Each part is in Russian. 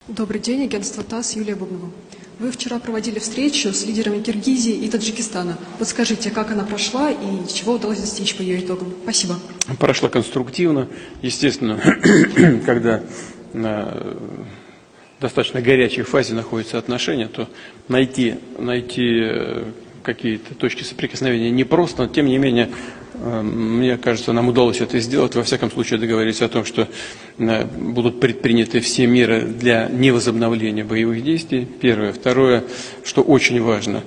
Добрый день, агентство ТАСС, Юлия Бубнова. Вы вчера проводили встречу с лидерами Киргизии и Таджикистана. Подскажите, как она прошла и чего удалось достичь по ее итогам? Спасибо. Прошла конструктивно. Естественно, когда на достаточно горячей фазе находятся отношения, то найти какие-то точки соприкосновения непросто, но тем не менее, мне кажется, нам удалось это сделать. Во всяком случае, договориться о том, что будут предприняты все меры для невозобновления боевых действий. Первое. Второе, что очень важно,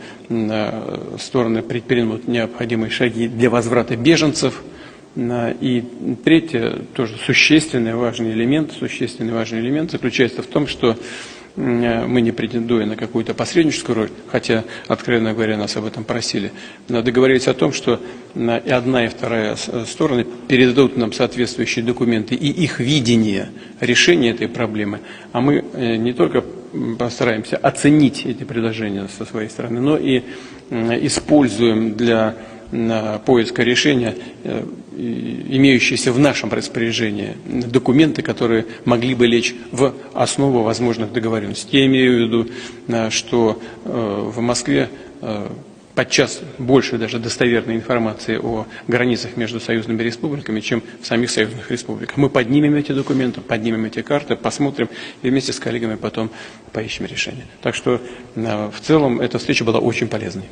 стороны предпримут необходимые шаги для возврата беженцев. И третье, тоже существенный важный элемент заключается в том, что мы, не претендуя на какую-то посредническую роль, хотя, откровенно говоря, нас об этом просили, договорились о том, что и одна, и вторая стороны передадут нам соответствующие документы и их видение решения этой проблемы, а мы не только постараемся оценить эти предложения со своей стороны, но и используем для поиска решения имеющиеся в нашем распоряжении документы, которые могли бы лечь в основу возможных договоренностей. Я имею в виду, что в Москве подчас больше даже достоверной информации о границах между союзными республиками, чем в самих союзных республиках. Мы поднимем эти документы, поднимем эти карты, посмотрим и вместе с коллегами потом поищем решение. Так что в целом эта встреча была очень полезной.